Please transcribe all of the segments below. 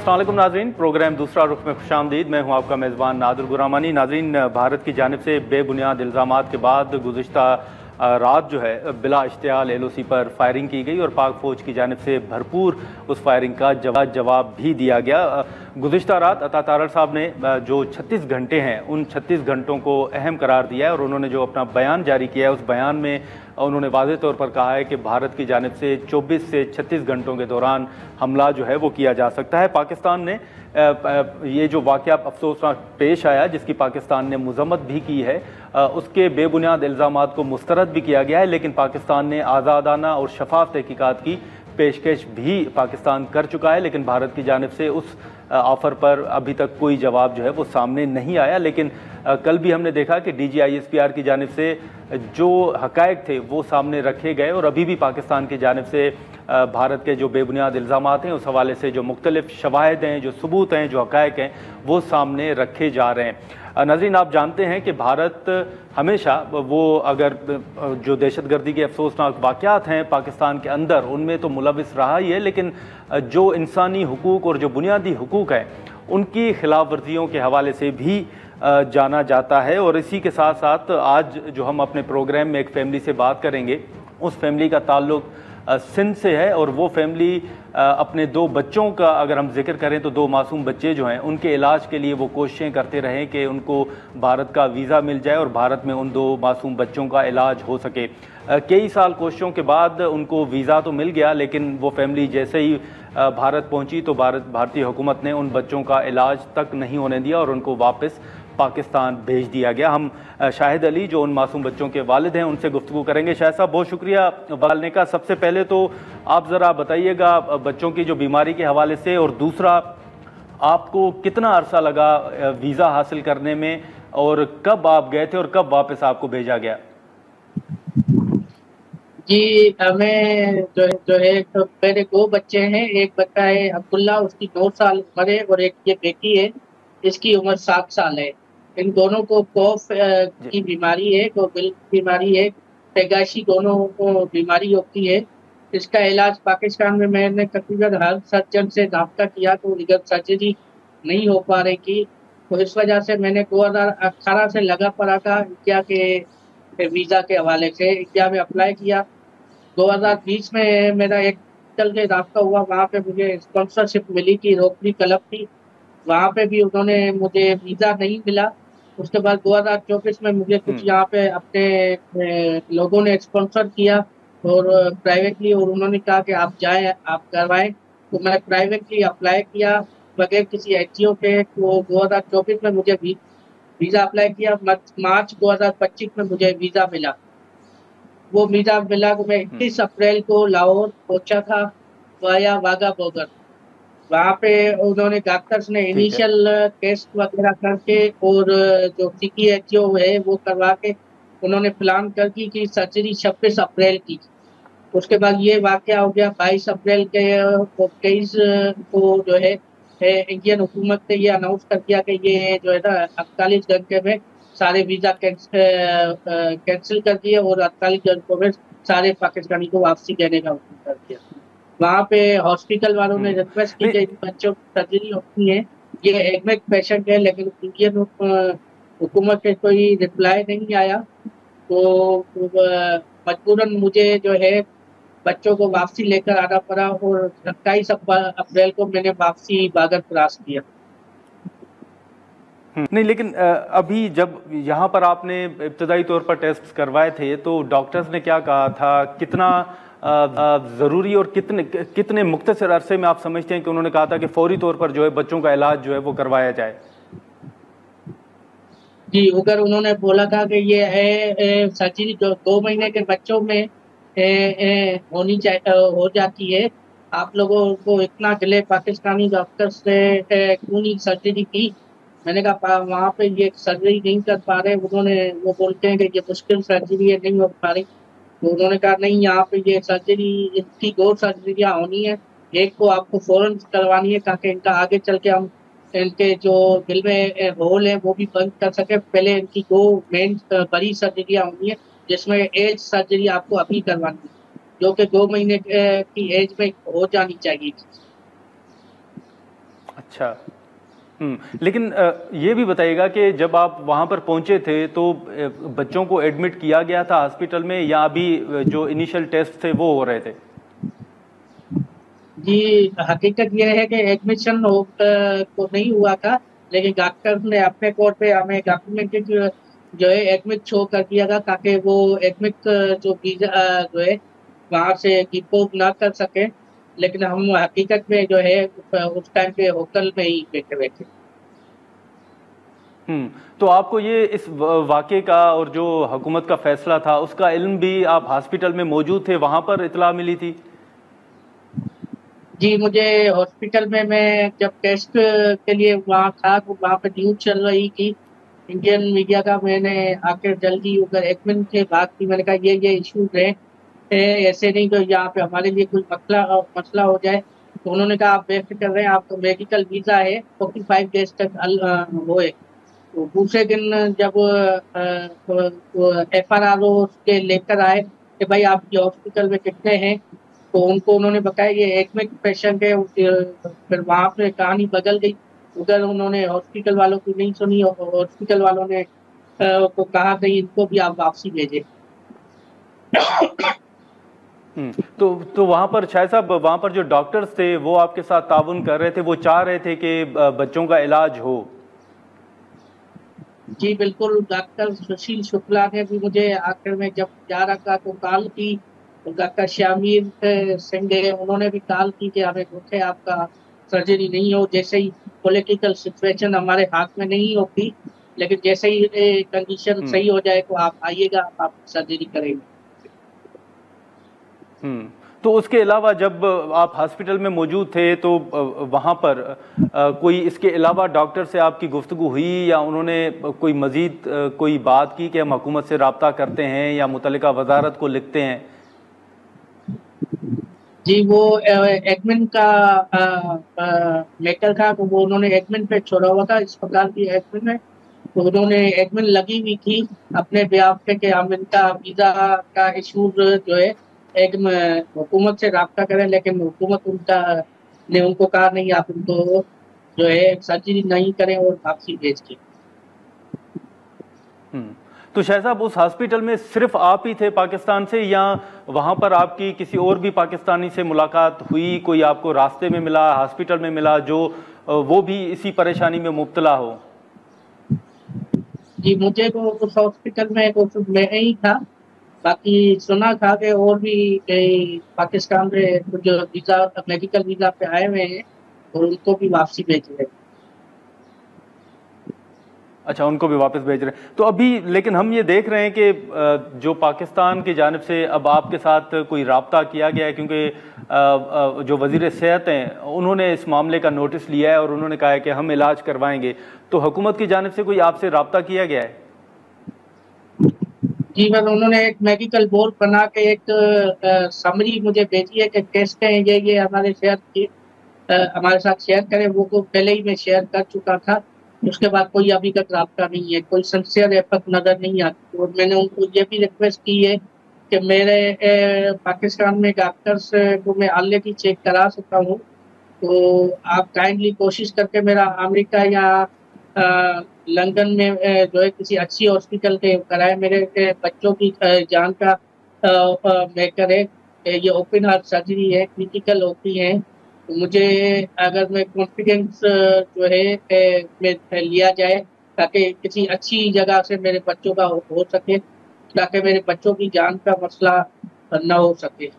अस्सलाम वालेकुम नाज़रीन, प्रोग्राम दूसरा रुख में खुशामदीद। मैं हूं आपका मेज़बान नादिर गुरामानी। नाज़रीन, भारत की जानिब से बेबुनियाद इल्ज़ामात के बाद गुज़िश्ता रात जो है बिला इश्तियाल LOC पर फायरिंग की गई और पाक फ़ौज की जानिब से भरपूर उस फायरिंग का जवाब भी दिया गया। गुज़िश्ता रात अता तारड़ साहब ने जो 36 घंटे हैं उन 36 घंटों को अहम करार दिया है और उन्होंने जो अपना बयान जारी किया है उस बयान में उन्होंने वाज़ेह तौर पर कहा है कि भारत की जानिब से 24 से 36 घंटों के दौरान हमला जो है वो किया जा सकता है। पाकिस्तान ने ये जो वाक़या अफसोसनाक पेश आया, जिसकी पाकिस्तान ने मज़म्मत भी की है, उसके बेबुनियाद इल्ज़ामात को मुस्तरद भी किया गया है, लेकिन पाकिस्तान ने आज़ादाना और शफाफ तहकीकात की पेशकश भी पाकिस्तान कर चुका है। लेकिन भारत की जानिब से उस ऑफ़र पर अभी तक कोई जवाब जो है वो सामने नहीं आया। लेकिन कल भी हमने देखा कि DGISPR की जानिब से जो हक़ाइक़ थे वो सामने रखे गए और अभी भी पाकिस्तान की जानिब से भारत के जो बेबुनियाद इल्ज़ामात हैं उस हवाले से जो मुख्तलिफ शवाहिद हैं, जो सबूत हैं, जो हक़ाइक़ हैं, वो सामने रखे जा रहे हैं। नाज़रीन, आप जानते हैं कि भारत हमेशा वो अगर जो दहशतगर्दी के अफसोसनाक वाक़यात हैं पाकिस्तान के अंदर उनमें तो मुलविस रहा ही है, लेकिन जो इंसानी हुकूक और जो बुनियादी हुकूक हैं उनकी खिलाफ वर्जियों के हवाले से भी जाना जाता है। और इसी के साथ साथ आज जो हम अपने प्रोग्राम में एक फ़ैमिली से बात करेंगे, उस फैमिली का ताल्लुक़ सिंध से है और वो फैमिली अपने 2 बच्चों का अगर हम जिक्र करें तो 2 मासूम बच्चे जो हैं उनके इलाज के लिए वो कोशिशें करते रहे कि उनको भारत का वीज़ा मिल जाए और भारत में उन 2 मासूम बच्चों का इलाज हो सके। कई साल कोशिशों के बाद उनको वीज़ा तो मिल गया, लेकिन वो फैमिली जैसे ही भारत पहुंची तो भारतीय हुकूमत ने उन बच्चों का इलाज तक नहीं होने दिया और उनको वापस पाकिस्तान भेज दिया गया। हम शाहिद अली जो उन मासूम बच्चों के वालिद हैं उनसे गुफ्तगू करेंगे। शाहिद साहब, बहुत शुक्रिया डालने का। सबसे पहले तो आप ज़रा बताइएगा बच्चों की जो बीमारी के हवाले से, और दूसरा आपको कितना अरसा लगा वीज़ा हासिल करने में और कब आप गए थे और कब वापस आपको भेजा गया? जी, हमें जो है तो मेरे 2 बच्चे हैं। एक बच्चा है अब्दुल्ला, उसकी 9 साल उम्र है, और एक ये बेटी है, इसकी उम्र 7 साल है। इन दोनों को कफ की बीमारी है, कोविल की बीमारी है, पैगाशी दोनों को बीमारी होती है। इसका इलाज पाकिस्तान में मैंने तकरीबन हर सर्जन से रब्ता किया तो इधर सर्जरी नहीं हो पा रही थी, तो इस वजह से मैंने 2018 से लगा पड़ा था इंडिया के वीज़ा के हवाले से इंडिया में अप्लाई किया। 2020 में मेरा एक चल के रास्ता हुआ, वहाँ पे मुझे स्पॉन्सरशिप मिली थी, रोटरी क्लब की, वहाँ पे भी उन्होंने मुझे वीज़ा नहीं मिला। उसके बाद 2024 में मुझे कुछ यहाँ पे अपने लोगों ने स्पॉन्सर किया और प्राइवेटली, और उन्होंने कहा कि आप जाएँ, आप करवाएँ। तो मैं प्राइवेटली अप्लाई किया बगैर किसी NGO के। तो 2024 में मुझे वीज़ा अप्लाई किया, मार्च 2025 में मुझे वीज़ा मिला। वो वीज़ा मिला तो मैं 21 अप्रैल को लाहौर पहुँचा था वाया वाघा बॉर्डर। वहाँ पे उन्होंने डॉक्टर्स ने इनिशियल टेस्ट वगैरह करके और जो CTHO है वो करवा के उन्होंने प्लान कर की कि सर्जरी 26 अप्रैल की। उसके बाद ये वाक़या हो गया 22 अप्रैल के 23 को जो है इंडियन हुकूमत ने ये अनाउंस कर दिया कि ये जो है ना 48 घंटे में सारे वीज़ा कैंसिल कर दिए और 48 घंटों में सारे पाकिस्तानी को वापसी देने का हुक्म कर दिया। वहाँ पे हॉस्पिटल वालों ने रिक्वेस्ट की कि बच्चों की सर्जरी होती है, ये एडमिट पेशेंट है, लेकिन इंडियन हुकूमत से कोई रिप्लाई नहीं आया। तो मजबूरन मुझे जो है बच्चों को वापसी लेकर आना पड़ा और 27 अप्रैल को मैंने वापसी बागर क्रॉस किया। नहीं, लेकिन अभी जब यहाँ पर आपने इब्तदाई तौर पर टेस्ट करवाए थे तो डॉक्टर्स ने क्या कहा था, कितना ज़रूरी और कितने मुख्तसर अरसे में आप समझते हैं कि उन्होंने कहा था कि फौरी तौर पर जो है बच्चों का इलाज जो है वो करवाया जाए? जी, अगर उन्होंने बोला था कि ये है सर्जरी 2 महीने के बच्चों में हो जाती है। आप लोगों को इतना डिले पाकिस्तानी डॉक्टर्स ने क्यों नहीं सर्जरी की? मैंने कहा वहाँ पे ये सर्जरी नहीं कर पा रहे, वो बोलते हैं कि ये मुश्किल सर्जरी है, नहीं हो पा रही। तो उन्होंने कहा नहीं, यहाँ पे ये सर्जरी, इसकी 2 सर्जरियाँ होनी है। एक को आपको फ़ौरन करवानी है ताकि इनका आगे चल के हम इनके जो दिल में होल है वो भी बंद कर सके। पहले इनकी 2 मेन बड़ी सर्जरियाँ होनी है, जिसमें एज सर्जरी आपको अभी करवानी है, जो कि 2 महीने की एज में हो जानी चाहिए। अच्छा। लेकिन ये भी बताइएगा कि जब आप वहाँ पर पहुँचे थे तो बच्चों को एडमिट किया गया था हॉस्पिटल में, या अभी जो इनिशियल टेस्ट थे वो हो रहे थे? जी, हकीकत यह है कि एडमिशन तो नहीं हुआ था, लेकिन डॉक्टर ने अपने कोड पे हमें डॉक्यूमेंटेड जो है एडमिट शो कर दिया था, ताकि वो एडमिट जो वीजा जो है वहाँ से डिपोर्ट ना कर सके। लेकिन हम हकीकत में जो है उस टाइम पे होटल में ही बैठे हुए थे। तो आपको ये इस वाक़े का और जो हुकूमत का फैसला था उसका इल्म भी, आप हॉस्पिटल में मौजूद थे, वहाँ पर इत्तला मिली थी? जी, मुझे हॉस्पिटल में मैं जब टेस्ट के लिए वहाँ था तो वहाँ पे न्यूज़ चल रही थी इंडियन मीडिया का। मैंने आकर जल्दी उधर एडमिन से बात की, मैंने कहा ये इश्यूज है, ऐसे नहीं तो यहाँ पे हमारे लिए कोई मसला हो जाए। तो उन्होंने कहा आप बेफिक्र रहें, आपको मेडिकल वीज़ा है 45 डेज तक वो है। तो दूसरे दिन जब FRRO के लेकर आए कि भाई आपके हॉस्पिटल में कितने हैं, तो उनको उन्होंने बताया ये एडमिट पेशेंट है। फिर वहाँ पे कहानी बदल गई, उधर उन्होंने हॉस्पिटल वालों की नहीं सुनी और हॉस्पिटल वालों ने को कहा कि इनको भी आप वापसी भेजें। तो वहाँ पर शायद साहब, वहाँ पर जो डॉक्टर्स थे वो आपके साथ ताउन कर रहे थे, वो चाह रहे थे कि बच्चों का इलाज हो? जी बिल्कुल, डॉक्टर सुशील शुक्ला ने भी मुझे आखिर में जब जा रहा था तो कॉल की। तो डॉक्टर श्यामीर सिंह है, उन्होंने भी कॉल की कि हमें दुख आपका सर्जरी नहीं हो, जैसे ही पॉलिटिकल सिचुएशन हमारे हाथ में नहीं होती, लेकिन जैसे ही कंडीशन सही हो जाए तो आप आइएगा, आप सर्जरी करेंगे। तो उसके अलावा जब आप हॉस्पिटल में मौजूद थे तो वहाँ पर कोई इसके अलावा डॉक्टर से आपकी गुफ्तगू हुई, या उन्होंने कोई मजीद कोई बात की कि हम हुकूमत से रब्ता करते हैं या मुतल्लिका वजारत को लिखते हैं? जी, वो एडमिन का मैटर था, तो वो उन्होंने एडमिन पे छोड़ा हुआ था, इस प्रकार की एडमिन है। तो उन्होंने एडमिन लगी हुई थी अपने ब्याह पे कि हम इनका वीज़ा का इशू जो है एक हुकूमत से रब्ता करें, लेकिन हुकूमत ने उनको कहा नहीं, आप उनको जो है सर्जरी नहीं करें और वापसी भेज के। तो शायद साहब, उस हॉस्पिटल में सिर्फ आप ही थे पाकिस्तान से, या वहाँ पर आपकी किसी और भी पाकिस्तानी से मुलाकात हुई? कोई आपको रास्ते में मिला, हॉस्पिटल में मिला, जो वो भी इसी परेशानी में मुब्तला हो? जी, मुझे तो उस हॉस्पिटल में तो सिर्फ मैं ही था। बाकी सुना था कि और भी कई पाकिस्तान में कुछ वीज़ा मेडिकल वीज़ा पे आए हुए हैं और उनको भी वापसी भेज रहे हैं। अच्छा, उनको भी वापस भेज रहे हैं। तो अभी लेकिन हम ये देख रहे हैं कि जो पाकिस्तान की जानिब से अब आपके साथ कोई राब्ता किया गया है, क्योंकि जो वज़ीर सेहत हैं उन्होंने इस मामले का नोटिस लिया है और उन्होंने कहा है कि हम इलाज करवाएंगे। तो हुकूमत की जानिब से कोई आपसे राब्ता किया गया है? जी, बस उन्होंने एक मेडिकल बोर्ड बना के एक समरी मुझे भेजी है कि टेस्ट हैं ये हमारे सेहत की हमारे साथ शेयर करें। वो तो पहले ही मैं शेयर कर चुका था। उसके बाद कोई अभी तक राब्ता नहीं है, कोई सिंसियर एफर्ट नज़र नहीं आती। और मैंने उनको ये भी रिक्वेस्ट की है कि मेरे पाकिस्तान में डॉक्टर्स को मैं ऑलरेडी चेक करा सकता हूँ, तो आप काइंडली कोशिश करके मेरा अमेरिका या लंदन में जो है किसी अच्छी हॉस्पिटल के कराए। मेरे बच्चों की जान का मैटर है। ये ओपन हार्ट सर्जरी है, क्रिटिकल होती है। तो मुझे अगर मैं कॉन्फिडेंस जो है में लिया जाए, ताकि किसी अच्छी जगह से मेरे बच्चों का हो सके, ताकि मेरे बच्चों की जान का मसला न हो सके।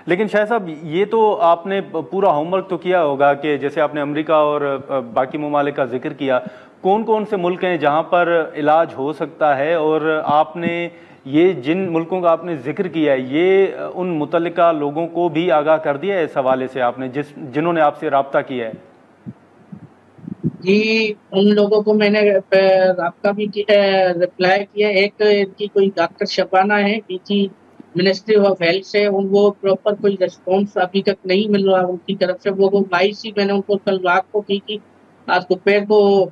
लेकिन शायद साहब, ये तो आपने पूरा होमवर्क तो किया होगा कि जैसे आपने अमेरिका और बाकी ममालिक का जिक्र किया, कौन कौन से मुल्क हैं जहां पर इलाज हो सकता है? और आपने ये जिन मुल्कों का आपने जिक्र किया है, ये उन मुतल्लिका लोगों को भी आगाह कर दिया है इस हवाले से, आपने जिन्होंने आपसे रब्ता किया है? जी, उन लोगों को मैंने राब्ता भी रिप्लाई किया। एक इनकी कोई डॉक्टर शबाना है, डीजी मिनिस्ट्री ऑफ हेल्थ से, वो प्रॉपर कोई रिस्पॉन्स अभी तक नहीं मिल रहा उनकी तरफ से। वो बाईस ही मैंने उनको कल रात को की थी। आज दोपहर को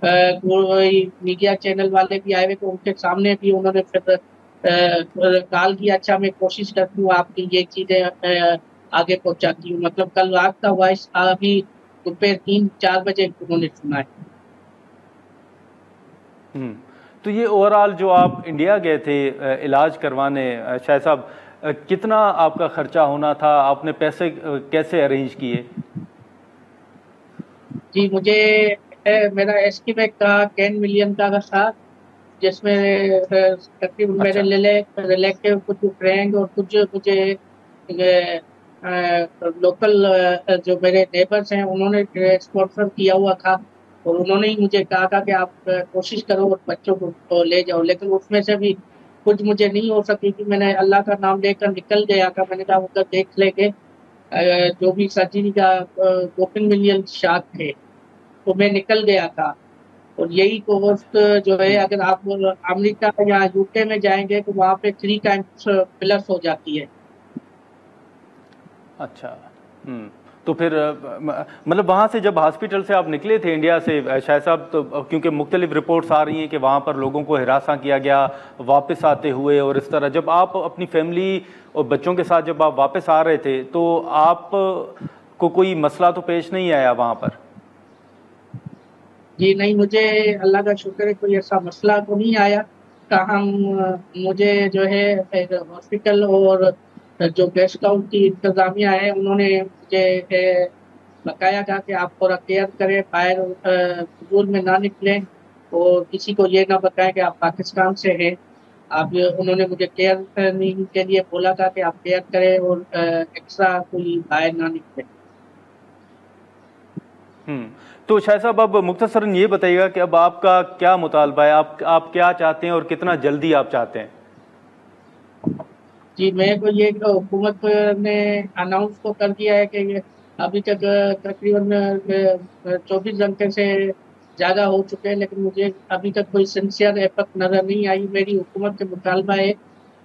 मीडिया चैनल वाले भी आए हुए, तो उनके सामने भी उन्होंने फिर कॉल किया। अच्छा, मैं कोशिश करती हूँ आपकी ये चीज़ें आगे पहुंचाती हूँ। मतलब कल रात का वॉइस अभी दोपहर 3-4 बजे उन्होंने सुना है। तो ये ओवरऑल जो आप इंडिया गए थे इलाज करवाने, शायद साहब, कितना आपका खर्चा होना था? आपने पैसे कैसे अरेंज किए? जी मुझे मेरा एस्टिमेट का 10 मिलियन का था, जिसमें तकरीबन मेरे अच्छा। रिलेटिव, कुछ फ्रेंड और कुछ मुझे लोकल जो मेरे नेबर्स हैं उन्होंने स्पॉन्सर किया हुआ था, और उन्होंने ही मुझे कहा था कि आप कोशिश करो और बच्चों को ले जाओ। लेकिन उसमें से भी कुछ मुझे नहीं हो सकी कि मैंने अल्लाह का नाम लेकर निकल गया था। मैंने कहा उधर देख लेंगे, जो भी सर्जरी का 2-3 मिलियन शार्ट थे, तो मैं निकल गया था। और यही कॉस्ट जो है, अगर आप अमेरिका या यूके में जाएंगे तो वहाँ पे 3 टाइम्स प्लस हो जाती है। अच्छा। तो फिर मतलब वहाँ से जब हॉस्पिटल से आप निकले थे इंडिया से, शायद साहब, तो क्योंकि मुख्तलिफ रिपोर्ट्स आ रही हैं कि वहाँ पर लोगों को हिरासा किया गया वापस आते हुए, और इस तरह जब आप अपनी फैमिली और बच्चों के साथ जब आप वापस आ रहे थे तो आप को कोई मसला तो पेश नहीं आया वहाँ पर? जी नहीं, मुझे अल्लाह का शुक्र है कोई ऐसा मसला तो नहीं आया। ताहम मुझे जो है हॉस्पिटल और जो गेस्ट हाउस की इंतजामिया है उन्होंने मुझे बताया था कि आप थोड़ा केयर करें, बाहर फजूल में ना निकलें, और किसी को ये ना बताएं कि आप पाकिस्तान से हैं। आप उन्होंने मुझे केयर करने के लिए बोला था कि आप केयर करें और एक्स्ट्रा कोई बाहर ना निकले। तो शायद साहब, अब मुख्तसरन ये बताइएगा कि अब आपका क्या मुतालबा है, आप क्या चाहते हैं और कितना जल्दी आप चाहते हैं? जी मेरे को ये हुकूमत ने अनाउंस तो कर दिया है कि अभी तक तकरीबन 24 घंटे से ज़्यादा हो चुके हैं, लेकिन मुझे अभी तक कोई सिंसियर एफर्ट नज़र नहीं आई। मेरी हुकूमत के मुतालबा है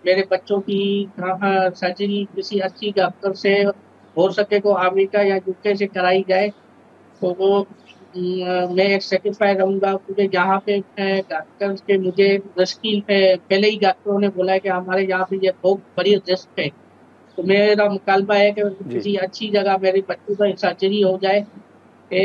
मेरे बच्चों की सर्जरी किसी अच्छी डॉक्टर से हो सके तो अमेरिका या यूके से कराई जाए, तो वो मैं एक सेटिस्फाई रहूंगा। क्योंकि यहाँ पे डॉक्टर्स के मुझे रिस्क पहले ही डॉक्टरों ने बोला है कि हमारे यहाँ पे ये बहुत बड़ी रिस्क है। तो मेरा मुतालबा है कि जी। किसी अच्छी जगह मेरे बच्चों का सर्जरी हो जाए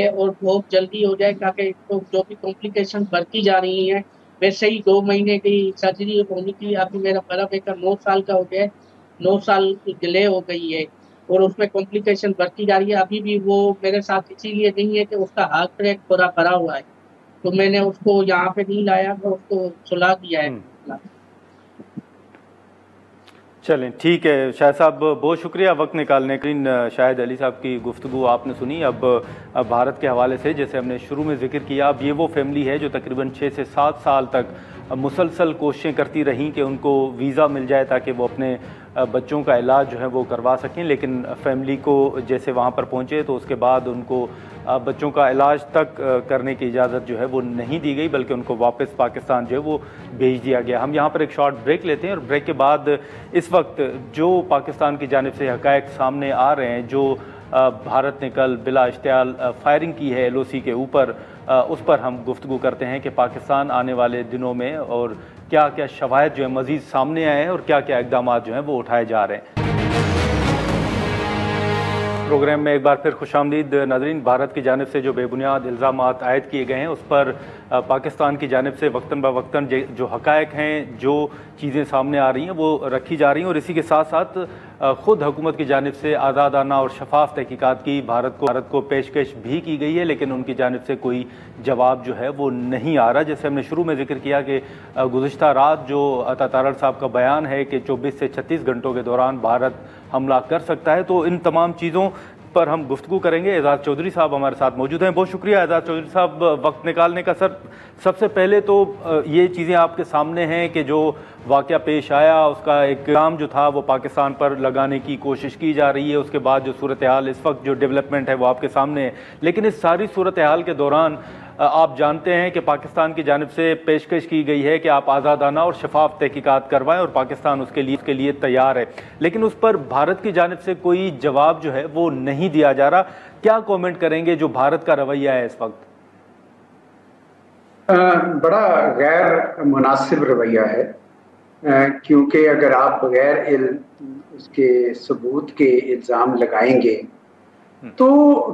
और बहुत जल्दी हो जाए, ताकि तो जो भी कॉम्प्लिकेशन बढ़ती जा रही हैं, वैसे ही 2 महीने की सर्जरी होनी थी, अभी मेरा बड़ा बेटा 9 साल का हो गया है, 9 साल की डिले हो गई है, और उसमें कॉम्प्लिकेशन बढ़ती जा रही है। अभी भी वो मेरे साथ इसीलिए नहीं है कि उसका हार्ट ट्रैक थोड़ा भरा हुआ है, तो मैंने उसको यहाँ पे नहीं लाया, तो उसको सुला दिया है। चलें, ठीक है शाहिद साहब, बहुत शुक्रिया वक्त निकालने के लिए। शाहिद अली साहब की गुफ्तगू आपने सुनी। अब भारत के हवाले से, जैसे हमने शुरू में जिक्र किया, अब ये वो फैमिली है जो तकरीबन 6 से 7 साल तक मुसलसल कोशिशें करती रहीं कि उनको वीज़ा मिल जाए ताकि वो अपने बच्चों का इलाज जो है वो करवा सकें। लेकिन फैमिली को जैसे वहाँ पर पहुँचे तो उसके बाद उनको बच्चों का इलाज तक करने की इजाज़त जो है वो नहीं दी गई, बल्कि उनको वापस पाकिस्तान जो है वो भेज दिया गया। हम यहाँ पर एक शॉर्ट ब्रेक लेते हैं, और ब्रेक के बाद इस वक्त जो पाकिस्तान की जानिब से हक़ाइक़ सामने आ रहे हैं, जो भारत ने कल बिला इश्तियाल फायरिंग की है LOC के ऊपर, उस पर हम गुफ्तगू करते हैं कि पाकिस्तान आने वाले दिनों में और क्या क्या शवाहिद जो है मज़ीद सामने आए हैं और क्या क्या इक़दाम जो हैं वो उठाए जा रहे हैं। प्रोग्राम में एक बार फिर खुशामदीद नाज़रीन। भारत की जानिब से जो बेबुनियाद इल्ज़ामात आयद किए गए हैं उस पर पाकिस्तान की जानिब से वक्तन ब वक्तन जो हक़ाइक़ हैं, जो चीज़ें सामने आ रही हैं वो रखी जा रही हैं, और इसी के साथ साथ ख़ुद हुकूमत की जानिब से आज़ादाना और शफाफ तहकीकात की भारत को पेशकश भी की गई है, लेकिन उनकी जानिब से कोई जवाब जो है वो नहीं आ रहा। जैसे हमने शुरू में जिक्र किया कि गुज़िश्ता रात जो अता तारड़ साहब का बयान है कि 24 से 36 घंटों के दौरान भारत हमला कर सकता है, तो इन तमाम चीज़ों पर हम गुफ्तगू करेंगे। एजाज़ चौधरी साहब हमारे साथ मौजूद हैं। बहुत शुक्रिया एजाज़ चौधरी साहब वक्त निकालने का। सर, सबसे पहले तो ये चीज़ें आपके सामने हैं कि जो वाक़या पेश आया उसका एक इल्ज़ाम जो था वो पाकिस्तान पर लगाने की कोशिश की जा रही है, उसके बाद जो सूरत हाल इस वक्त जो डेवलपमेंट है वो आपके सामने है। लेकिन इस सारी सूरत हाल के दौरान आप जानते हैं कि पाकिस्तान की जानिब से पेशकश की गई है कि आप आज़ादाना और शफाफ तहकीकात करवाएं, और पाकिस्तान उसके लिए तैयार है, लेकिन उस पर भारत की जानिब से कोई जवाब जो है वो नहीं दिया जा रहा। क्या कमेंट करेंगे जो भारत का रवैया है इस वक्त? बड़ा गैर मुनासिब रवैया है। क्योंकि अगर आप बगैर उसके सबूत के इल्ज़ाम लगाएंगे तो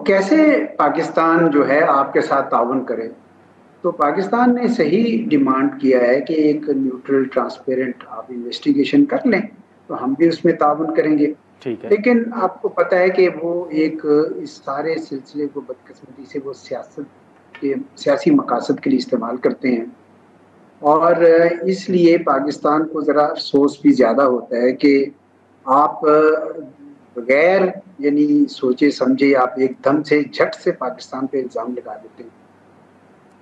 कैसे पाकिस्तान जो है आपके साथ ताउन करे। तो पाकिस्तान ने सही डिमांड किया है कि एक न्यूट्रल ट्रांसपेरेंट आप इन्वेस्टिगेशन कर लें, तो हम भी उसमें ताउन करेंगे। ठीक है। लेकिन आपको पता है कि वो एक इस सारे सिलसिले को बदकिस्मती से वो सियासी मकासद के लिए इस्तेमाल करते हैं, और इसलिए पाकिस्तान को ज़रा अफसोस भी ज़्यादा होता है कि आप बगैर यानी सोचे समझे आप एकदम से झट से पाकिस्तान पे इल्ज़ाम लगा देते हैं।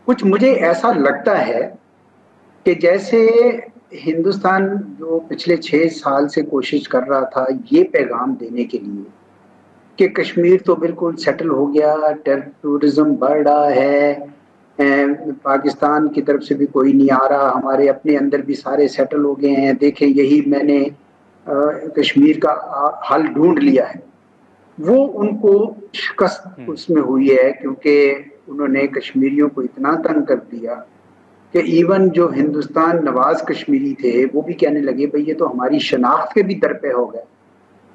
कुछ मुझे ऐसा लगता है कि जैसे हिंदुस्तान जो पिछले 6 साल से कोशिश कर रहा था ये पैगाम देने के लिए कि कश्मीर तो बिल्कुल सेटल हो गया, टूरिज्म बढ़ रहा है, पाकिस्तान की तरफ से भी कोई नहीं आ रहा, हमारे अपने अंदर भी सारे सेटल हो गए हैं, देखें यही मैंने कश्मीर का हल ढूंढ लिया है। वो उनको शिकस्त उसमें हुई है क्योंकि उन्होंने कश्मीरियों को इतना तंग कर दिया कि इवन जो हिंदुस्तान नवाज कश्मीरी थे वो भी कहने लगे भाई ये तो हमारी शनाख्त के भी दरपे हो गए,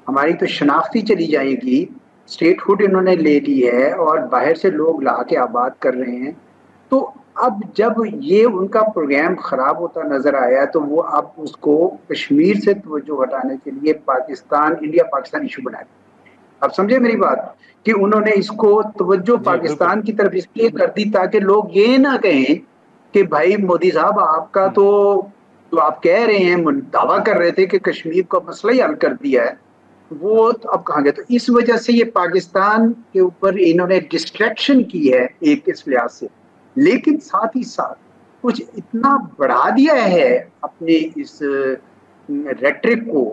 हमारी तो शनाख्त ही चली जाएगी, स्टेटहुड इन्होंने ले ली है और बाहर से लोग ला के आबाद कर रहे हैं। तो अब जब ये उनका प्रोग्राम खराब होता नजर आया तो वो अब उसको कश्मीर से तवज्जो हटाने के लिए पाकिस्तान इंडिया पाकिस्तान इशू बना दिया। अब समझे मेरी बात कि उन्होंने इसको तवज्जो पाकिस्तान की तरफ इसलिए कर दी ताकि लोग ये ना कहें कि भाई मोदी साहब आपका तो आप कह रहे हैं, दावा कर रहे थे कि कश्मीर का मसला ही हल कर दिया है, वो तो अब कहाँ गए। तो इस वजह से ये पाकिस्तान के ऊपर इन्होंने डिस्ट्रैक्शन की है एक इस लिहाज से, लेकिन साथ ही साथ कुछ इतना बढ़ा दिया है अपने इस रेट्रिक को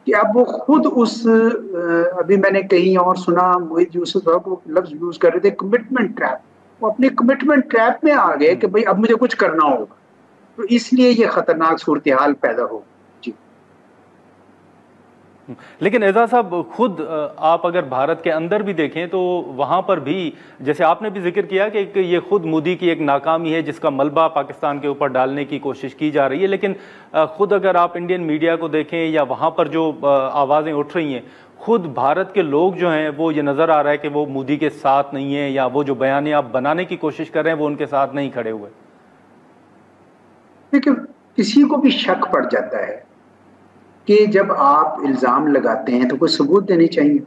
कि अब वो खुद उस अभी मैंने कहीं और सुना मोहित यूसुफ साहब को लफ्ज यूज कर रहे थे कमिटमेंट ट्रैप, वो अपने कमिटमेंट ट्रैप में आ गए कि भाई अब मुझे कुछ करना होगा, तो इसलिए ये खतरनाक सूरत हाल पैदा हो। लेकिन एजाज साहब खुद आप अगर भारत के अंदर भी देखें तो वहाँ पर भी जैसे आपने भी जिक्र किया कि ये खुद मोदी की एक नाकामी है जिसका मलबा पाकिस्तान के ऊपर डालने की कोशिश की जा रही है, लेकिन खुद अगर आप इंडियन मीडिया को देखें या वहाँ पर जो आवाज़ें उठ रही हैं, खुद भारत के लोग जो हैं वो ये नज़र आ रहा है कि वो मोदी के साथ नहीं है या वो जो बयान आप बनाने की कोशिश कर रहे हैं वो उनके साथ नहीं खड़े हुए। देखिए किसी को भी शक पड़ जाता है कि जब आप इल्ज़ाम लगाते हैं तो कोई सबूत देने चाहिए,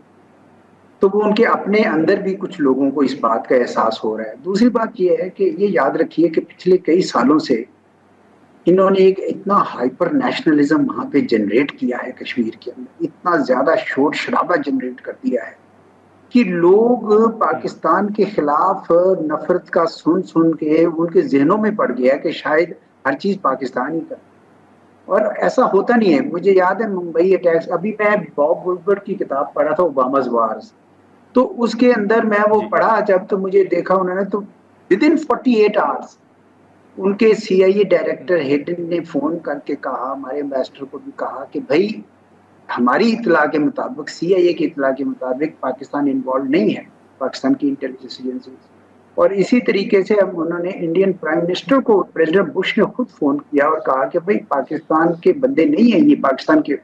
तो वो उनके अपने अंदर भी कुछ लोगों को इस बात का एहसास हो रहा है। दूसरी बात ये है कि ये याद रखिए कि पिछले कई सालों से इन्होंने एक इतना हाइपर नेशनलिज्म वहाँ पे जनरेट किया है कश्मीर के अंदर, इतना ज़्यादा शोर शराबा जनरेट कर दिया है कि लोग पाकिस्तान के खिलाफ नफरत का सुन सुन के उनके जहनों में पड़ गया कि शायद हर चीज़ पाकिस्तान ही कर, और ऐसा होता नहीं है। मुझे याद है मुंबई अटैक्स, अभी मैं बॉब वुडवर्ड की किताब पढ़ा था ओबामा's वार्स, तो उसके अंदर मैं वो पढ़ा जब, तो मुझे देखा उन्होंने तो विद इन 48 आवर्स उनके CIA डायरेक्टर हेडन ने फोन करके कहा, हमारे एम्बेसडर को भी कहा कि भाई हमारी इतला के मुताबिक, CIA की इतला के मुताबिक पाकिस्तान इन्वॉल्व नहीं है, पाकिस्तान की इंटेलिजेंस एजेंसी। और इसी तरीके से अब उन्होंने इंडियन प्राइम मिनिस्टर को, प्रेसिडेंट बुश ने खुद फोन किया और कहा कि भाई पाकिस्तान के बंदे नहीं है ये पाकिस्तान के,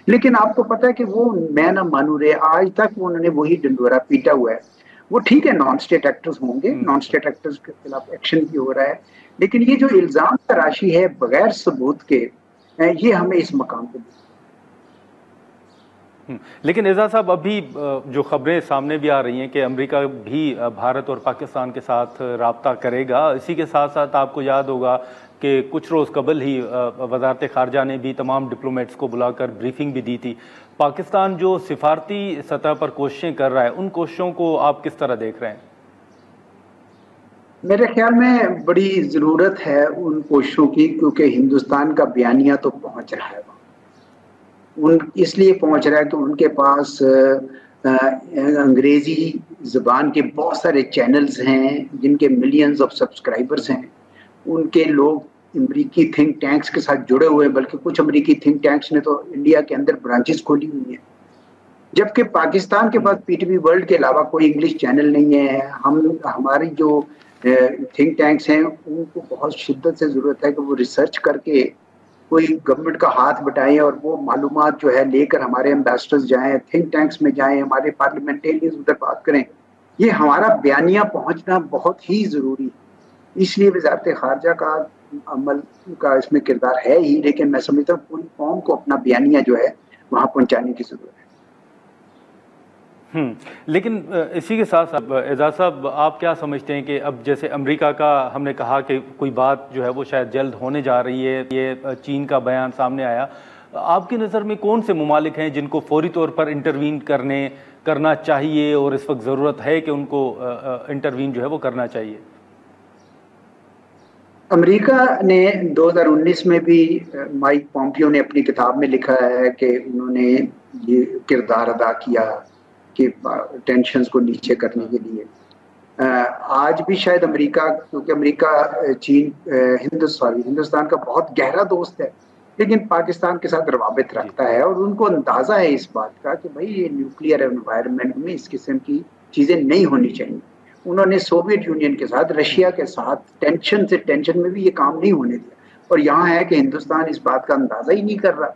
लेकिन आपको पता है कि वो मैं ना मानू रहे, आज तक उन्होंने वही डंडोरा पीटा हुआ है। वो ठीक है नॉन स्टेट एक्टर्स होंगे, नॉन स्टेट एक्टर्स के खिलाफ एक्शन भी हो रहा है, लेकिन ये जो इल्जाम तराशी है बगैर सबूत के, ये हमें इस मकाम पे। लेकिन एजाज साहब अभी जो खबरें सामने भी आ रही हैं कि अमेरिका भी भारत और पाकिस्तान के साथ राब्ता करेगा, इसी के साथ साथ आपको याद होगा कि कुछ रोज़ कबल ही वजारत ख़ारजा ने भी तमाम डिप्लोमेट्स को बुलाकर ब्रीफिंग भी दी थी। पाकिस्तान जो सिफारती सतह पर कोशिशें कर रहा है, उन कोशिशों को आप किस तरह देख रहे हैं? मेरे ख्याल में बड़ी ज़रूरत है उन कोशिशों की, क्योंकि हिंदुस्तान का बयानिया तो पहुँच रहा है, इसलिए पहुंच रहा है कि उनके पास अंग्रेजी ज़बान के बहुत सारे चैनल्स हैं जिनके मिलियंस ऑफ सब्सक्राइबर्स हैं। उनके लोग अमेरिकी थिंक टैंक्स के साथ जुड़े हुए हैं, बल्कि कुछ अमेरिकी थिंक टैंक्स ने तो इंडिया के अंदर ब्रांचेस खोली हुई हैं, जबकि पाकिस्तान के पास PTV वर्ल्ड के अलावा कोई इंग्लिश चैनल नहीं है। हमारी जो थिंक टैंक्स हैं उनको बहुत शिद्दत से ज़रूरत है कि वो रिसर्च करके कोई गवर्नमेंट का हाथ बटाएं और वो मालूमात जो है लेकर हमारे एम्बेसडर्स जाएं, थिंक टैंक्स में जाएं, हमारे पार्लियामेंटेरियंस उधर बात करें, ये हमारा बयानिया पहुंचना बहुत ही जरूरी है। इसलिए वजारत खारजा का अमल का इसमें किरदार है ही, लेकिन मैं समझता हूँ पूरी कौम को अपना बयानिया जो है वहां पहुंचाने की जरूरत है। लेकिन इसी के साथ साथ एजाज साहब, आप क्या समझते हैं कि अब जैसे अमेरिका का हमने कहा कि कोई बात जो है वो शायद जल्द होने जा रही है, ये चीन का बयान सामने आया, आपकी नज़र में कौन से मुमालिक हैं जिनको फौरी तौर पर इंटरवीन करना चाहिए और इस वक्त ज़रूरत है कि उनको इंटरवीन जो है वो करना चाहिए? अमेरिका ने 2019 में भी माइक पॉम्पियो ने अपनी किताब में लिखा है कि उन्होंने ये किरदार अदा किया कि टेंशन्स को नीचे करने के लिए। आज भी शायद अमेरिका, क्योंकि अमेरिका हिंदुस्तान का बहुत गहरा दोस्त है, लेकिन पाकिस्तान के साथ रवाबित रखता है और उनको अंदाजा है इस बात का कि भाई ये न्यूक्लियर एनवायरनमेंट में इस किस्म की चीजें नहीं होनी चाहिए। उन्होंने सोवियत यूनियन के साथ, रशिया के साथ टेंशन में भी ये काम नहीं होने दिया, और यहाँ है कि हिंदुस्तान इस बात का अंदाजा ही नहीं कर रहा।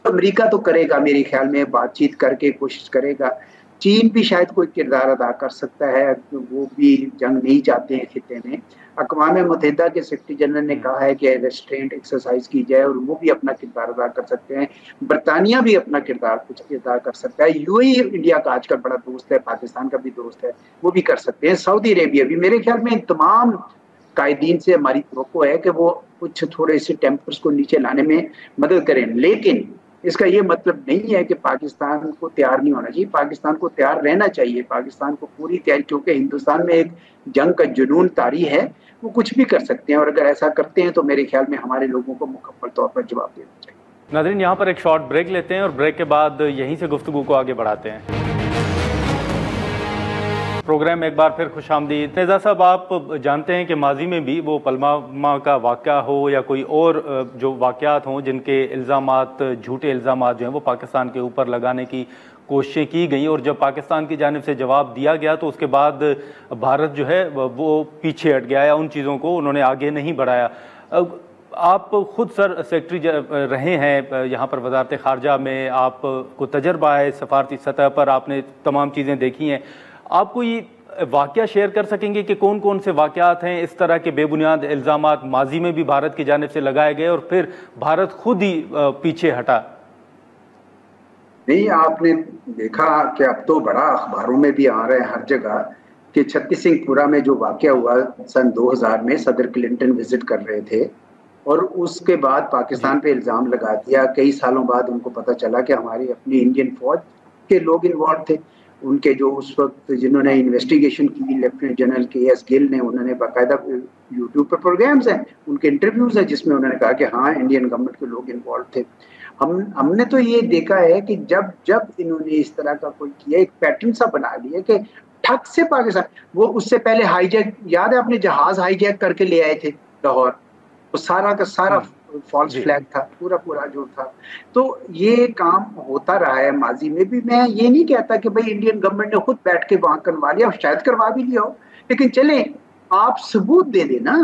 तो अमेरिका तो करेगा, मेरे ख्याल में बातचीत करके कोशिश करेगा। चीन भी शायद कोई किरदार अदा कर सकता है, तो वो भी जंग नहीं चाहते हैं खिते में। अक़वाम मुत्तहिदा के सेक्रेटरी जनरल ने कहा है कि रेस्ट्रेंट एक्सरसाइज की जाए और वो भी अपना किरदार अदा कर सकते हैं। बरतानिया भी अपना किरदार कुछ अदा कर सकता है। यूएई इंडिया का आजकल बड़ा दोस्त है, पाकिस्तान का भी दोस्त है, वो भी कर सकते हैं। सऊदी अरेबिया भी, मेरे ख्याल में तमाम कायदीन से हमारी तवक्को है कि वो कुछ थोड़े से टेम्पर्स को नीचे लाने में मदद करें। लेकिन इसका ये मतलब नहीं है कि पाकिस्तान को तैयार नहीं होना चाहिए, पाकिस्तान को तैयार रहना चाहिए। पाकिस्तान को पूरी तैयारी, क्योंकि हिंदुस्तान में एक जंग का जुनून तारी है, वो कुछ भी कर सकते हैं, और अगर ऐसा करते हैं तो मेरे ख्याल में हमारे लोगों को मुकम्मल तौर पर जवाब देना चाहिए। नाज़रीन, यहाँ पर एक शॉर्ट ब्रेक लेते हैं और ब्रेक के बाद यहीं से गुफ्तगू को आगे बढ़ाते हैं। प्रोग्राम में एक बार फिर खुशामदीद। एजाज साहब, आप जानते हैं कि माजी में भी वो पलवामा का वाक़या हो या कोई और जो वाक़यात हों जिनके इल्ज़ामात, झूठे इल्ज़ामात जो हैं वो पाकिस्तान के ऊपर लगाने की कोशिशें की गई, और जब पाकिस्तान की जानिब से जवाब दिया गया तो उसके बाद भारत जो है वो पीछे हट गया या उन चीज़ों को उन्होंने आगे नहीं बढ़ाया। आप खुद सर सेक्रेटरी रहे हैं यहाँ पर वज़ारत ख़ारजा में, आपको तजर्बा है सफारती सतह पर, आपने तमाम चीज़ें देखी हैं। आपको ये वाक़या शेयर कर सकेंगे कि कौन कौन से वाक़यात हैं इस तरह के बेबुनियाद इल्ज़ामात माजी में भी भारत की जानिब से लगाए गए और फिर भारत खुद ही पीछे हटा? नहीं, आपने देखा कि अब तो बड़ा अखबारों में भी आ रहा है हर जगह कि छत्तीस सिंहपुरा में जो वाक़या हुआ सन 2000 में, सदर क्लिंटन विजिट कर रहे थे और उसके बाद पाकिस्तान पे इल्ज़ाम लगा दिया। कई सालों बाद उनको पता चला कि हमारी अपनी इंडियन फौज के लोग इन्वॉल्व थे। उनके जो उस वक्त जिन्होंने इन्वेस्टिगेशन की, लेफ्टिनेंट जनरल के.एस. गिल ने, उन्होंने बाकायदा यूट्यूब पर प्रोग्राम्स हैं, उनके इंटरव्यूज हैं जिसमें उन्होंने कहा कि हाँ, इंडियन गवर्नमेंट के लोग इन्वॉल्व थे। हमने तो ये देखा है कि जब इन्होंने इस तरह का कोई किया, एक पैटर्न सा बना लिया कि ठक से पाकिस्तान, वो उससे पहले हाईजैक, याद है अपने जहाज हाईजैक करके ले आए थे लाहौर, वो सारा का सारा फॉल्स फ्लैग था, पूरा जो था। तो ये काम होता रहा है माजी में भी। मैं ये नहीं कहता कि भाई इंडियन गवर्नमेंट ने खुद बैठ के वहां करवा लिया, शायद करवा भी लिया हो, लेकिन चले आप सबूत दे देना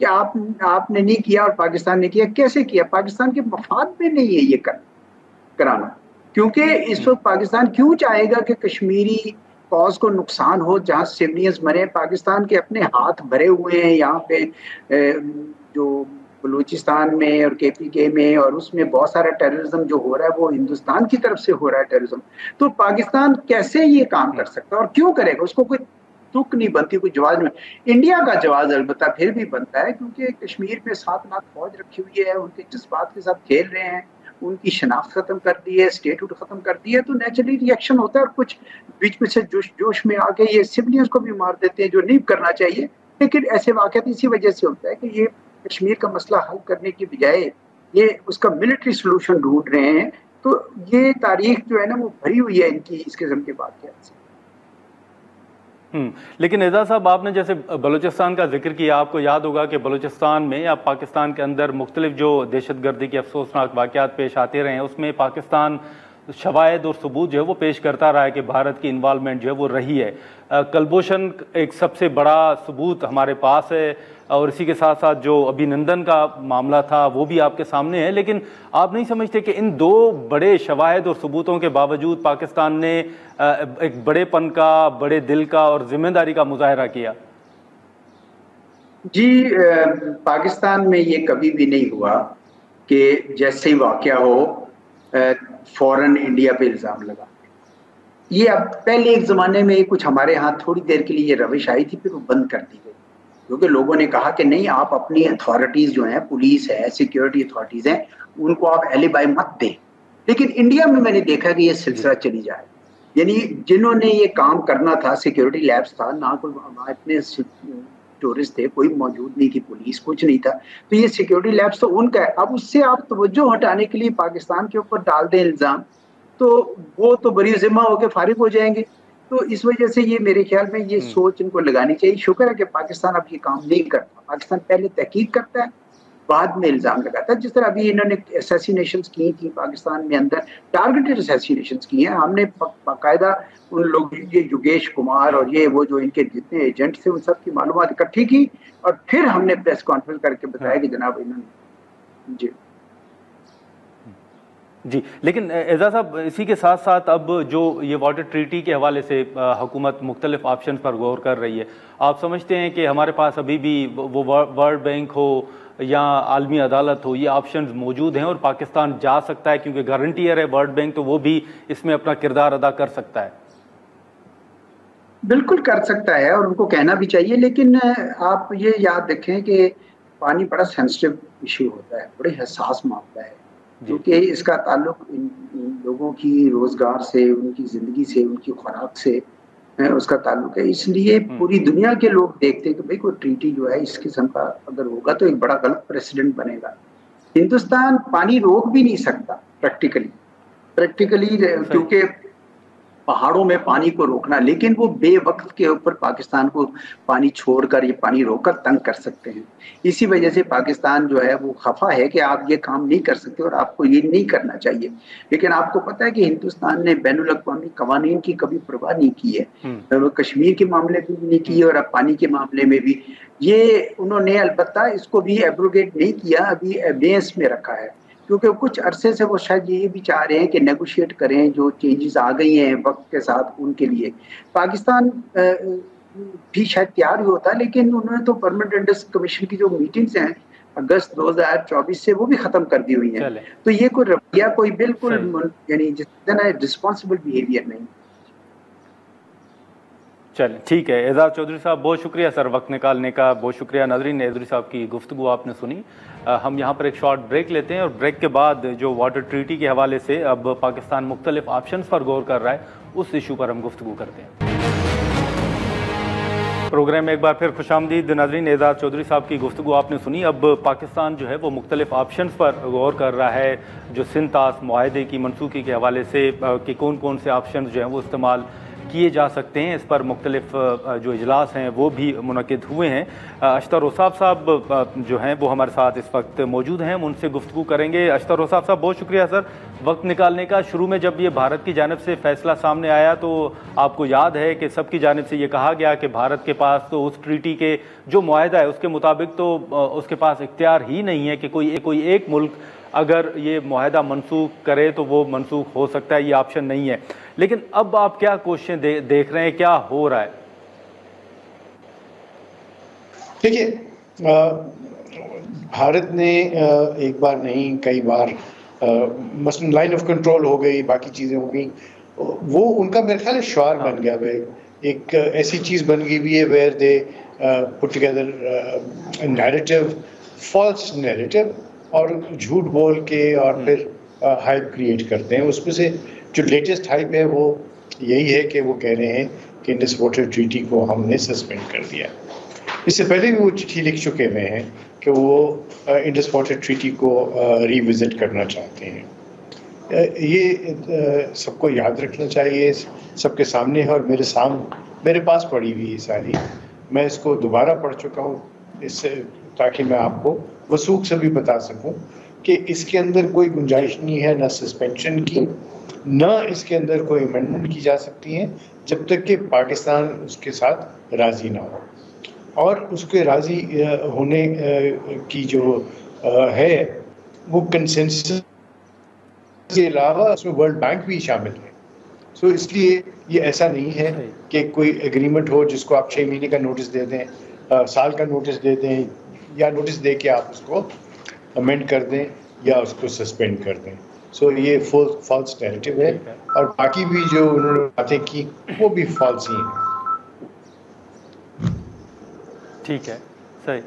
कि आपने नहीं किया और पाकिस्तान ने किया। कैसे किया? पाकिस्तान के मफाद में नहीं है ये कराना, क्योंकि इस वक्त पाकिस्तान क्यों चाहेगा कि कश्मीरी कॉज को नुकसान हो, जहाँ सिविलियंस मरे। पाकिस्तान के अपने हाथ भरे हुए हैं यहाँ पे, जो बलूचिस्तान में और KPK में, और उसमें बहुत सारा टेररिज्म जो हो रहा है वो हिंदुस्तान की तरफ से हो रहा है टेररिज्म। तो पाकिस्तान कैसे ये काम कर सकता है और क्यों करेगा? उसको कोई तुक नहीं बनती, कोई जवाब नहीं। इंडिया का जवाब अलबत्ता फिर भी बनता है, क्योंकि कश्मीर में 7 लाख फौज रखी हुई है, उनके जज्बात के साथ खेल रहे हैं, उनकी शनाख्त खत्म कर दी है, स्टेटहुड खत्म कर दी है, तो नेचुरली रिएक्शन होता है। और कुछ बीच में से जोश में आके ये सिविलियंस को भी मार देते हैं, जो नहीं करना चाहिए। लेकिन ऐसे वाक़यात इसी वजह से होता है कि ये कश्मीर का मसला हल करने की बजाय ये उसका मिलिट्री सोल्यूशन ढूंढ रहे हैं। तो ये तारीख जो है ना वो भरी हुई है इनकी इस किस्म के वाक़यात से। लेकिन एजाज साहब, आपने जैसे बलूचिस्तान का जिक्र किया, आपको याद होगा कि बलूचिस्तान में या पाकिस्तान के अंदर मुख्तलिफ जो दहशतगर्दी के अफसोसनाक वाक़यात पेश आते रहे हैं, उसमें पाकिस्तान शवायद और सबूत जो है वो पेश करता रहा है कि भारत की इन्वॉल्वमेंट जो है वो रही है। कलभूषण एक सबसे बड़ा सबूत हमारे पास है, और इसी के साथ साथ जो अभिनंदन का मामला था वो भी आपके सामने है। लेकिन आप नहीं समझते कि इन दो बड़े शवाहिद और सबूतों के बावजूद पाकिस्तान ने एक बड़ेपन का, बड़े दिल का और जिम्मेदारी का मुजाहरा किया? जी, पाकिस्तान में ये कभी भी नहीं हुआ कि जैसे ही वाक़या हो फौरन इंडिया पे इल्ज़ाम लगा। ये अब पहले एक ज़माने में कुछ हमारे यहाँ थोड़ी देर के लिए ये रविश आई थी, फिर वो बंद कर दी गई, क्योंकि लोगों ने कहा कि नहीं, आप अपनी अथॉरिटीज़ जो हैं, पुलिस है, सिक्योरिटी अथॉरिटीज़ हैं, उनको आप एलिबाई मत दें। लेकिन इंडिया में मैंने देखा कि ये सिलसिला चली जाए, यानी जिन्होंने ये काम करना था, सिक्योरिटी लैब्स था, ना कोई वहाँ इतने टूरिस्ट थे, कोई मौजूद नहीं थी, पुलिस कुछ नहीं था, तो ये सिक्योरिटी लैब्स तो उनका है। अब उससे आप तवज्जो हटाने के लिए पाकिस्तान के ऊपर डाल दें इल्ज़ाम, तो वो तो बरी ज़िम्मा होकर फारिग हो जाएंगे। तो इस वजह से ये मेरे ख्याल में ये सोच इनको लगानी चाहिए। शुक्र है कि पाकिस्तान अब ये काम नहीं करता। पाकिस्तान पहले तहकीक करता है, बाद में इल्ज़ाम लगाता है। जिस तरह अभी इन्होंने असैसिनेशंस की थी पाकिस्तान में, अंदर टारगेटेड असैसिनेशंस की हैं। हमने बाकायदा उन लोग, ये योगेश कुमार और ये वो जो इनके जितने एजेंट थे, उन सब की मालूमात इकट्ठी की और फिर हमने प्रेस कॉन्फ्रेंस करके बताया कि जनाब इन्होंने जी जी। लेकिन एजाज साहब, इसी के साथ साथ अब जो ये वाटर ट्रीटी के हवाले से हुकूमत मुख्तलिफ ऑप्शन पर गौर कर रही है, आप समझते हैं कि हमारे पास अभी भी वो वर्ल्ड बैंक हो या आलमी अदालत हो, ये ऑप्शंस मौजूद हैं और पाकिस्तान जा सकता है, क्योंकि गारंटीयर है वर्ल्ड बैंक, तो वो भी इसमें अपना किरदार अदा कर सकता है? बिल्कुल कर सकता है और उनको कहना भी चाहिए। लेकिन आप ये याद रखें कि पानी बड़ा सेंसिटिव इशू होता है, बड़े हसास मामला है, क्योंकि इसका ताल्लुक इन लोगों की रोजगार से, उनकी जिंदगी से, उनकी खुराक से उसका ताल्लुक है। इसलिए पूरी दुनिया के लोग देखते हैं कि भाई कोई ट्रीटी जो है इस किस्म का अगर होगा तो एक बड़ा गलत प्रेसिडेंट बनेगा। हिंदुस्तान पानी रोक भी नहीं सकता प्रैक्टिकली क्योंकि पहाड़ों में पानी को रोकना, लेकिन वो बेवक्त के ऊपर पाकिस्तान को पानी छोड़कर, ये पानी रोककर तंग कर सकते हैं। इसी वजह से पाकिस्तान जो है वो खफा है कि आप ये काम नहीं कर सकते और आपको ये नहीं करना चाहिए। लेकिन आपको पता है कि हिंदुस्तान ने बैनुल अक़वामी कवानीन की कभी परवाह नहीं की है, कश्मीर के मामले में भी नहीं की और अब पानी के मामले में भी ये उन्होंने अलबत्ता इसको भी एब्रोगेट नहीं किया, अभी एबेंस में रखा है, क्योंकि कुछ अरसे से वो शायद ये भी चाह रहे हैं कि नेगोशिएट करें, जो चेंजेस आ गई हैं वक्त के साथ उनके लिए। पाकिस्तान भी शायद तैयार ही होता, लेकिन उन्होंने तो परमानेंट कमीशन की जो मीटिंग्स हैं अगस्त 2024 से वो भी खत्म कर दी हुई हैं। तो ये कोई रवैया, कोई बिल्कुल यानी जितना रिस्पॉन्सिबल बिहेवियर नहीं। चलें, ठीक है। एजाज चौधरी साहब, बहुत शुक्रिया सर वक्त निकालने का, बहुत शुक्रिया। नाज़रीन, चौधरी साहब की गुफ्तगू आपने सुनी। हम यहाँ पर एक शॉर्ट ब्रेक लेते हैं और ब्रेक के बाद जो वाटर ट्रीटी के हवाले से अब पाकिस्तान मुख्तलिफ ऑप्शंस पर गौर कर रहा है, उस इशू पर हम गुफ्तगू करते हैं। प्रोग्राम में एक बार फिर खुशामदीद नाज़रीन। एजाज चौधरी साहब की गुफ्तगू आपने सुनी। अब पाकिस्तान जो है वो मुख्तलिफ ऑप्शंस पर गौर कर रहा है, जो सिंतास माहदे की मनसूखी के हवाले से कि कौन कौन से ऑप्शन जो हैं वो इस्तेमाल किए जा सकते हैं। इस पर मुख्तलिफ जो इजलास हैं वो भी मुनक़िद हुए हैं। अशतर रोसाब साहब जो हैं वो हमारे साथ इस वक्त मौजूद हैं, हम उनसे गुफ्तगू करेंगे। अशतर रोसाब साहब, बहुत शुक्रिया सर वक्त निकालने का। शुरू में जब ये भारत की जानिब से फ़ैसला सामने आया तो आपको याद है कि सबकी जानिब से ये कहा गया कि भारत के पास तो उस ट्रीटी के जो मुआहदा है उसके मुताबिक तो उसके पास इख्तियार ही नहीं है कि कोई एक मुल्क अगर ये मुआहदा मनसूख करे तो वो मनसूख हो सकता है, ये ऑप्शन नहीं है। लेकिन अब आप क्या कोशिशें देख रहे हैं, क्या हो रहा है? देखिए, भारत ने एक बार नहीं कई बार मसलन लाइन ऑफ कंट्रोल हो गई, बाकी चीज़ें हो गई, वो उनका मेरे ख्याल श्वार बन गया है, एक ऐसी चीज़ बन गई भी है where they put together narrative, false narrative, और झूठ बोल के और फिर हाइप क्रिएट करते हैं। उसमें से जो लेटेस्ट हाइप है वो यही है कि वो कह रहे हैं कि इंडस वाटर ट्रीटी को हमने सस्पेंड कर दिया। इससे पहले भी वो चिट्ठी लिख चुके हुए हैं कि वो इंडस वाटर ट्रीटी को रिविज़िट करना चाहते हैं। ये सबको याद रखना चाहिए, सबके सामने है और मेरे पास पड़ी हुई है सारी। मैं इसको दोबारा पढ़ चुका हूँ इससे, ताकि मैं आपको वसूख से भी बता सकूं कि इसके अंदर कोई गुंजाइश नहीं है, ना सस्पेंशन की, न इसके अंदर कोई अमेंडमेंट की जा सकती है जब तक कि पाकिस्तान उसके साथ राज़ी ना हो। और उसके राज़ी होने की जो है वो कंसेंसस के अलावा उसमें वर्ल्ड बैंक भी शामिल है। सो इसलिए ये ऐसा नहीं है कि कोई एग्रीमेंट हो जिसको आप 6 महीने का नोटिस दे दें, साल का नोटिस दे दें, या नोटिस दे के आप उसको अमेंड कर दें या उसको सस्पेंड कर दें। सो ये फॉल्स नैरेटिव है, और बाकी भी जो उन्होंने बातें की वो भी फॉल्स ही हैं। ठीक है, सही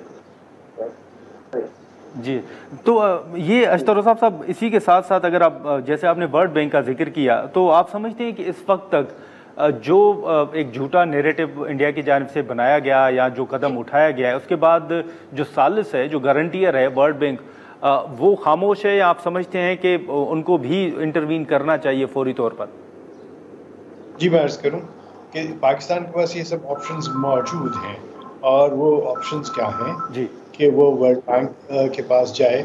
जी। तो ये अशतर साहब इसी के साथ साथ अगर आप जैसे आपने वर्ल्ड बैंक का जिक्र किया, तो आप समझते हैं कि इस वक्त तक जो एक झूठा नैरेटिव इंडिया की जानिब से बनाया गया या जो कदम उठाया गया है, उसके बाद जो सालिस है, जो गारंटियर है वर्ल्ड बैंक, वो खामोश है, या आप समझते हैं कि उनको भी इंटरवीन करना चाहिए फौरी तौर पर? जी, मैं अर्ज करूं कि पाकिस्तान के पास ये सब ऑप्शंस मौजूद हैं, और वो ऑप्शंस क्या हैं जी कि वो वर्ल्ड बैंक के पास जाए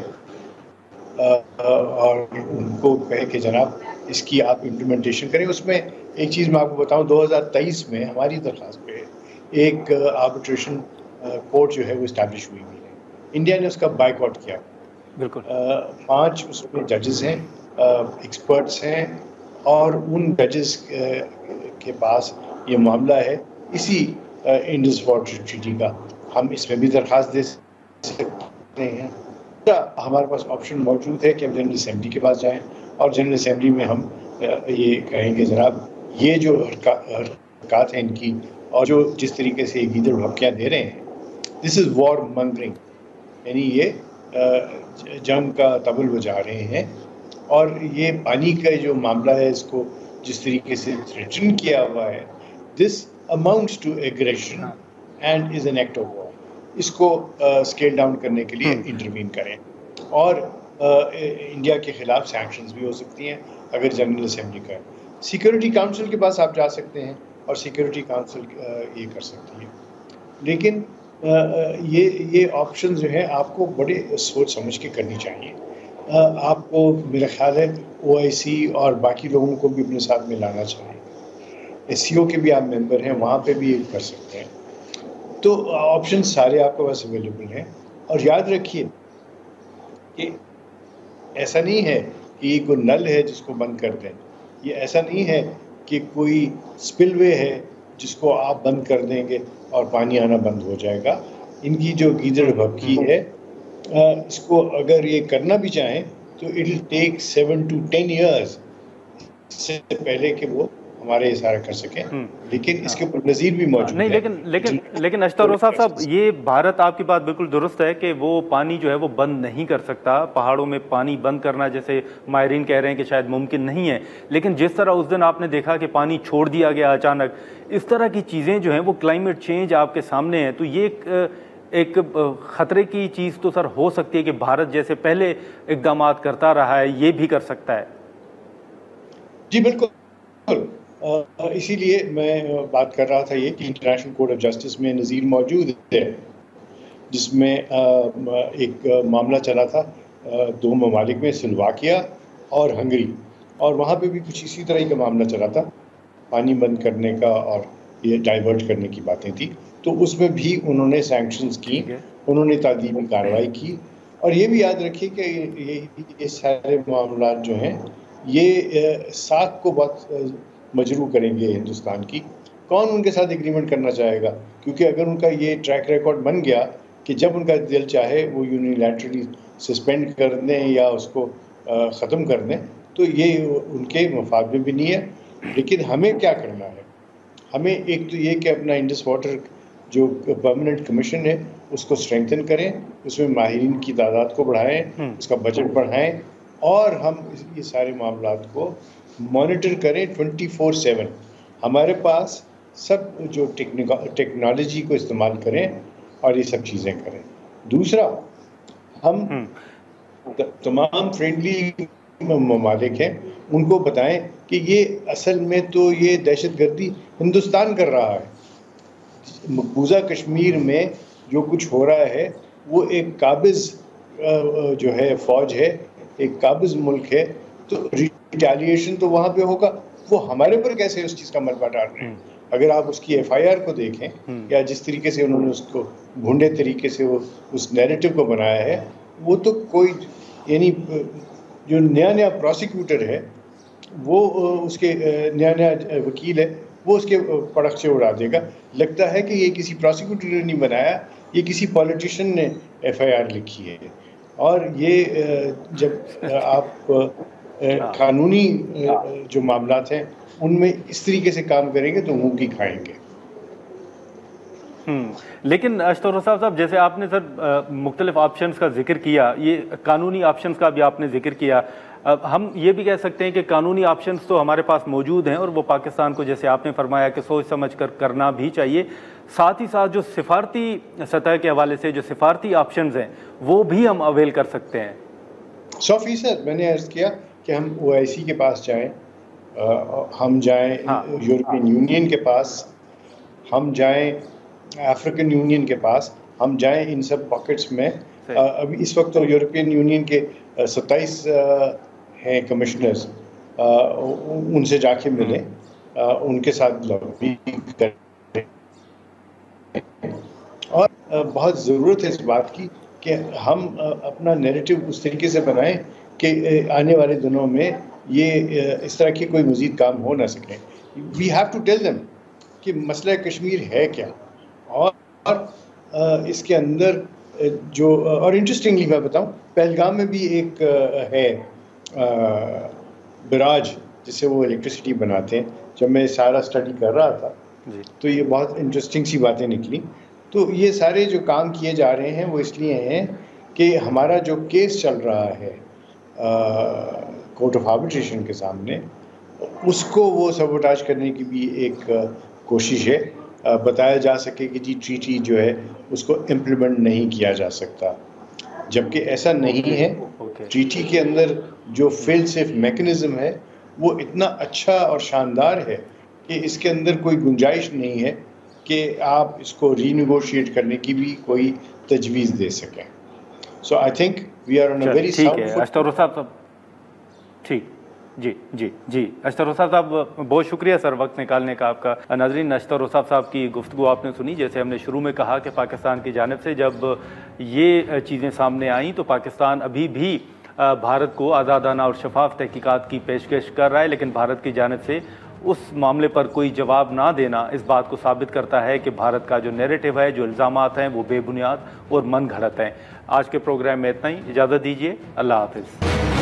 और उनको कहे कि जनाब इसकी आप इम्प्लीमेंटेशन करें। उसमें एक चीज़ मैं आपको बताऊं, 2023 में हमारी दरख्वास्त पे एक आर्बिट्रेशन कोर्ट जो है वो इस्टेब्लिश हुई है। इंडिया ने उसका बायकॉट किया। बिल्कुल। 5 उसमें जजेस हैं, एक्सपर्ट्स हैं, और उन जजेस के पास ये मामला है इसी इंडस वाटर ट्रीटी का। हम इसमें भी दरख्वास्त दे सकते हैं। हमारे पास ऑप्शन मौजूद है कि हम जनरल असेंबली के पास जाएं, और जनरल असेंबली में हम ये कहेंगे जनाब ये जो हरकत है इनकी, और जो जिस तरीके से गीदड़ भभकियाँ दे रहे हैं, दिस इज़ वॉर मंगरिंग, यानी ये जंग का तबल बजा रहे हैं। और ये पानी का जो मामला है, इसको जिस तरीके से थ्रेटन किया हुआ है, this amounts to aggression and is an act of war. इसको स्केल डाउन करने के लिए इंटरवीन करें, और इंडिया के खिलाफ सैंक्शंस भी हो सकती हैं अगर जनरल असेंबली का। सिक्योरिटी काउंसिल के पास आप जा सकते हैं, और सिक्योरिटी काउंसिल ये कर सकती है। लेकिन ये ऑप्शन जो है आपको बड़े सोच समझ के करनी चाहिए। आपको मेरा ख्याल है OIC और बाकी लोगों को भी अपने साथ में लाना चाहिए। SCO के भी आप मेंबर हैं, वहाँ पे भी ये कर सकते हैं। तो ऑप्शन सारे आपके पास अवेलेबल हैं। और याद रखिए कि ऐसा नहीं है कि ये कोई नल है जिसको बंद कर दें, ये ऐसा नहीं है कि कोई स्पिलवे है जिसको आप बंद कर देंगे और पानी आना बंद हो जाएगा। इनकी जो गीदड़ भभकी है, इसको अगर ये करना भी चाहें तो it will take 7 to 10 years से पहले कि वो हमारे इशारा कर सके। लेकिन इसके ऊपर नज़ीर भी मौजूद नहीं, है। लेकिन अशतर साहब, ये भारत, आपकी बात बिल्कुल दुरुस्त है कि वो पानी जो है वो बंद नहीं कर सकता। पहाड़ों में पानी बंद करना, जैसे माहिरीन कह रहे हैं कि शायद मुमकिन नहीं है। लेकिन जिस तरह उस दिन आपने देखा कि पानी छोड़ दिया गया अचानक, इस तरह की चीज़ें जो हैं वो क्लाइमेट चेंज आपके सामने है, तो ये एक ख़तरे की चीज़ तो सर हो सकती है कि भारत जैसे पहले इकदाम करता रहा है, ये भी कर सकता है। जी बिल्कुल। इसीलिए मैं बात कर रहा था ये कि इंटरनेशनल कोर्ट ऑफ जस्टिस में नज़ीर मौजूद है, जिसमें एक मामला चला था 2 ममालिक में, स्लोवाकिया और हंगरी, और वहाँ पे भी कुछ इसी तरह का मामला चला था, पानी बंद करने का और ये डाइवर्ट करने की बातें थी। तो उसमें भी उन्होंने सैंक्शंस की, उन्होंने तादीबी कार्रवाई की। और ये भी याद रखिए कि ये सारे मामला जो हैं ये साख को बहुत मजरू करेंगे हिंदुस्तान की। कौन उनके साथ एग्रीमेंट करना चाहेगा? क्योंकि अगर उनका ये ट्रैक रिकॉर्ड बन गया कि जब उनका दिल चाहे वो यूनिलैटरली सस्पेंड कर दें या उसको ख़त्म कर दें, तो ये उनके मफाद में भी नहीं है। लेकिन हमें क्या करना है? हमें एक तो ये कि अपना इंडस वाटर जो परमानेंट कमीशन है उसको स्ट्रेंथन करें, उसमें माहिरीन की तादाद को बढ़ाएं, उसका बजट बढ़ाएं, और हम ये सारे मामलात को मॉनिटर करें 24/7। हमारे पास सब जो टेक्नोलॉजी को इस्तेमाल करें और ये सब चीज़ें करें। दूसरा, हम तमाम फ्रेंडली ममालिक हैं उनको बताएं कि ये असल में तो ये दहशतगर्दी हिंदुस्तान कर रहा है। मकबूजा कश्मीर में जो कुछ हो रहा है वो एक काबिज़ जो है फ़ौज है, एक काबिज़ मुल्क है, तो रिटेलिएशन तो वहाँ पे होगा, वो हमारे ऊपर कैसे उस चीज़ का मलबा डाल रहे हैं। अगर आप उसकी FIR को देखें या जिस तरीके से उन्होंने उसको भूंडे तरीके से वो उस नैरेटिव को बनाया है, वो तो कोई यानी जो नया प्रोसिक्यूटर है वो उसके नया वकील है वो उसके पड़क से उड़ा देगा। लगता है कि ये किसी प्रोसिक्यूटर ने नहीं बनाया, ये किसी पॉलिटिशियन ने FIR लिखी है। और ये जब आप कानूनी जो मामलात हैं उनमें इस तरीके से काम करेंगे तो मुंह की खाएंगे। लेकिन अशतौर साहब, जैसे आपने सर मुख्तलिफ ऑप्शंस का जिक्र किया, ये कानूनी ऑप्शंस का भी आपने जिक्र किया, हम ये भी कह सकते हैं कि कानूनी ऑप्शंस तो हमारे पास मौजूद हैं और वो पाकिस्तान को, जैसे आपने फरमाया, कि सोच समझ कर करना भी चाहिए। साथ ही साथ जो सिफारती सतह के हवाले से जो सिफारती ऑप्शंस हैं वो भी हम अवेल कर सकते हैं। 100% मैंने अर्ज़ किया कि हम OIC के पास जाएं, हम जाएं यूरोपियन यूनियन के पास, हम जाएं अफ्रीकन यूनियन के पास, हम जाएं इन सब पॉकेट्स में। अभी इस वक्त तो यूरोपियन यूनियन के 27 हैं कमिश्नर्स, उनसे जाके मिले, उनके साथ लॉबी करें। और बहुत ज़रूरत है इस बात की कि हम अपना नैरेटिव उस तरीके से बनाएं कि आने वाले दिनों में ये इस तरह के कोई मज़ीद काम हो ना सके। We have to tell them कि मसला कश्मीर है क्या, और इसके अंदर जो, और इंटरेस्टिंगली मैं बताऊं, पहलगाम में भी एक है बराज जिससे वो इलेक्ट्रिसिटी बनाते हैं। जब मैं सारा स्टडी कर रहा था तो ये बहुत इंटरेस्टिंग सी बातें निकली। तो ये सारे जो काम किए जा रहे हैं वो इसलिए हैं कि हमारा जो केस चल रहा है कोर्ट ऑफ आर्बिट्रेशन के सामने, उसको वो सबोटाज करने की भी एक कोशिश है। बताया जा सके कि जी ट्रीटी जो है उसको इम्प्लीमेंट नहीं किया जा सकता, जबकि ऐसा नहीं है। ट्रीटी के अंदर जो फेल सेफ मैकेनिज्म है वो इतना अच्छा और शानदार है कि इसके अंदर कोई गुंजाइश नहीं है कि आप इसको रीनेगोशिएट करने की भी कोई तजवीज़ दे सकें। So I think we are on a very sound foot. अशतौर साहब, ठीक, जी अशतौर साहब, बहुत शुक्रिया सर वक्त निकालने का आपका। नाज़रीन, अशतौर साहब की गुफ्तगू आपने सुनी। जैसे हमने शुरू में कहा कि पाकिस्तान की जानिब से जब ये चीज़ें सामने आईं तो पाकिस्तान अभी भी भारत को आज़ादाना और शफाफ तहकीकात की पेशकश कर रहा है, लेकिन भारत की जानिब से उस मामले पर कोई जवाब ना देना इस बात को साबित करता है कि भारत का जो नैरेटिव है, जो इल्ज़ामात हैं, वो बेबुनियाद और मन घड़त हैं। आज के प्रोग्राम में इतना ही, इजाज़त दीजिए, अल्लाह हाफ़िज़।